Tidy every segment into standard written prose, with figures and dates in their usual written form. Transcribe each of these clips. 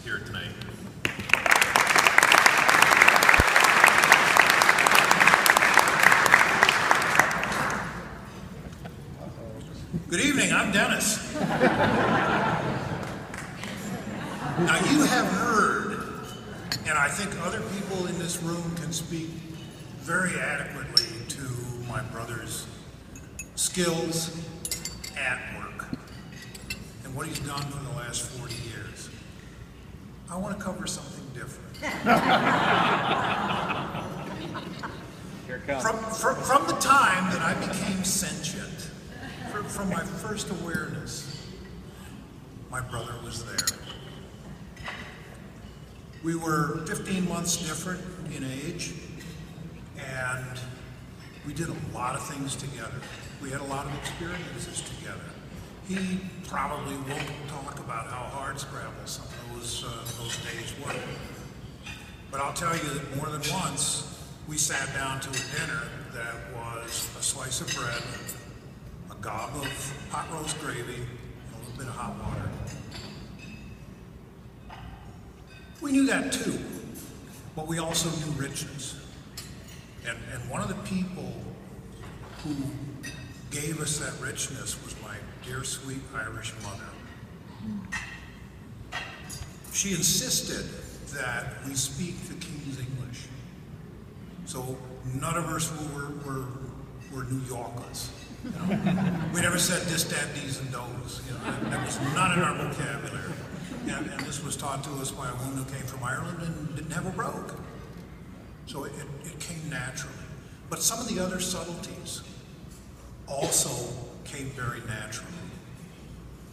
here tonight. Good evening, I'm Dennis. Now you have heard, and I think other people in this room can speak very adequately to my brother's skills at work and what he's done for the last 40 years. I want to cover something different. Here it comes. From the time that I became sentient, from my first awareness, my brother was there. We were 15 months different in age, and we did a lot of things together. We had a lot of experiences together. He probably won't talk about how hard scrabble some of those days were. But I'll tell you that more than once, we sat down to a dinner that was a slice of bread, a gob of hot roast gravy, and a little bit of hot water. We knew that too, but we also knew richness. And one of the people who gave us that richness was my dear, sweet Irish mother. She insisted that we speak the King's English. So none of us were New Yorkers. You know? We never said this, that, these, and those. You know, that was not in our vocabulary. And this was taught to us by a woman who came from Ireland and didn't have a brogue. So it came naturally. But some of the other subtleties also came very naturally.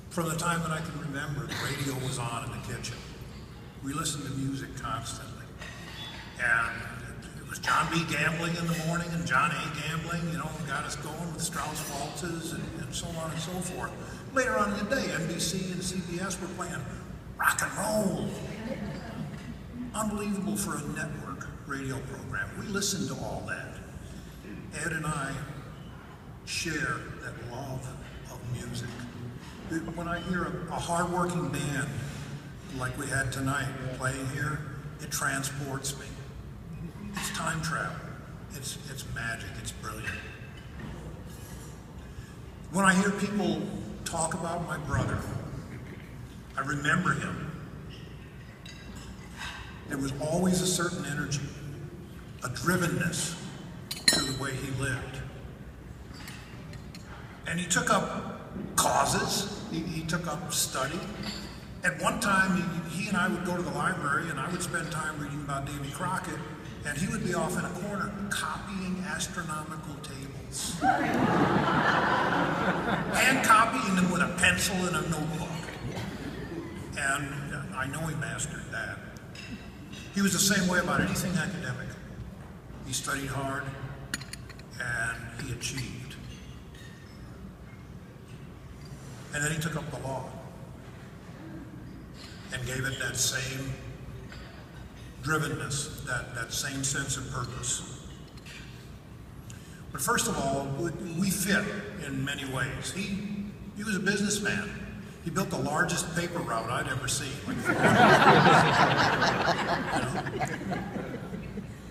From the time that I can remember, the radio was on in the kitchen. We listened to music constantly. And it was John B. Gambling in the morning and John A. Gambling, you know, got us going with Strauss waltzes and so on and so forth. Later on in the day, NBC and CBS were playing rock and roll. Unbelievable for a network radio program. We listened to all that. Ed and I share that love of music. When I hear a hard-working band like we had tonight playing here, it transports me. It's time travel. It's magic. It's brilliant. When I hear people talk about my brother, I remember him. There was always a certain energy, a drivenness to the way he lived. And he took up causes, he took up study. At one time, he and I would go to the library and I would spend time reading about Davy Crockett, and he would be off in a corner copying astronomical tables. And copying them with a pencil and a notebook. And I know he mastered that. He was the same way about anything academic. He studied hard and he achieved. And then he took up the law and gave it that same drivenness, that same sense of purpose. But first of all, we fit in many ways. He was a businessman. He built the largest paper route I'd ever seen. Like, you know?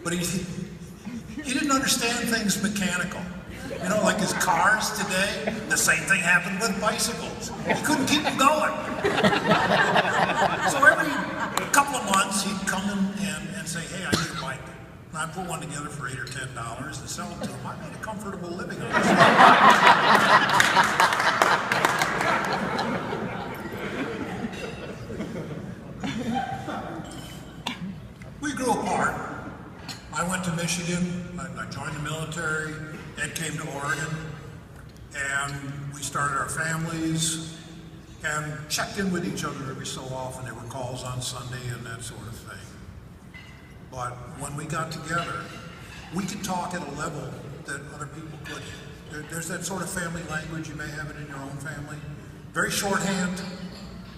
But he didn't understand things mechanical. You know, like his cars today, the same thing happened with bicycles. He couldn't keep them going. So every couple of months, he'd come in and say, hey, I need a bike. And I'd put one together for $8 or $10 and sell it to him. I made a comfortable living on this. We grew apart. I went to Michigan, I joined the military, Ed came to Oregon, and we started our families and checked in with each other every so often. There were calls on Sunday and that sort of thing. But when we got together, we could talk at a level that other people couldn't. There's that sort of family language, you may have it in your own family. Very shorthand,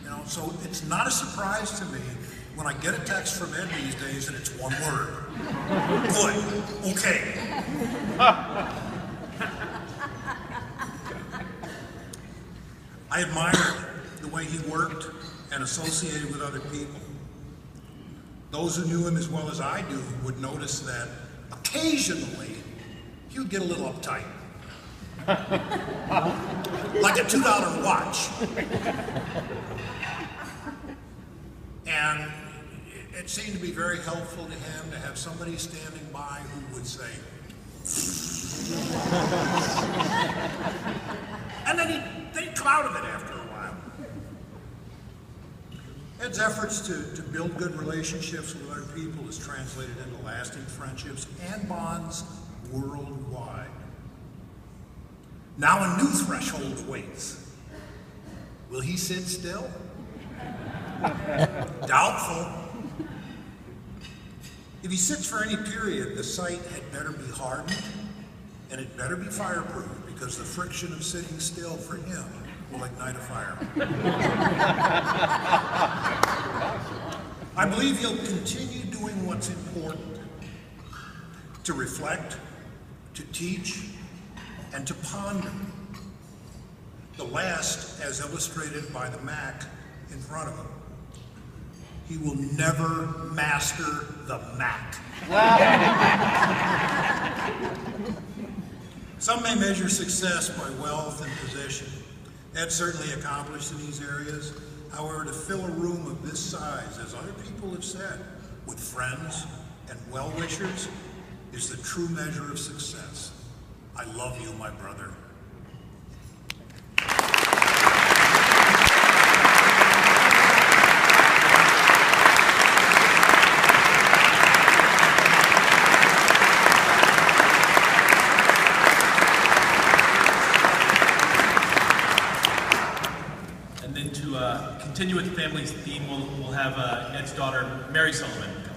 you know, so it's not a surprise to me when I get a text from Ed these days and it's one word. Good. Okay. I admired the way he worked and associated with other people. Those who knew him as well as I do would notice that occasionally he would get a little uptight. Like a $2 watch. And it seemed to be very helpful to him to have somebody standing by who would say, and then he'd come out of it after a while. Ed's efforts to build good relationships with other people is translated into lasting friendships and bonds worldwide. Now a new threshold awaits. Will he sit still? Doubtful. If he sits for any period, the site had better be hardened and it better be fireproof, because the friction of sitting still for him will ignite a fire. I believe he'll continue doing what's important: to reflect, to teach, and to ponder. The last, as illustrated by the Mac in front of him. He will never master the Mac. Some may measure success by wealth and position. Ed's certainly accomplished in these areas. However, to fill a room of this size, as other people have said, with friends and well-wishers, is the true measure of success. I love you, my brother. And then to continue with the family's theme, we'll have Ed's daughter, Mary Sullivan, come.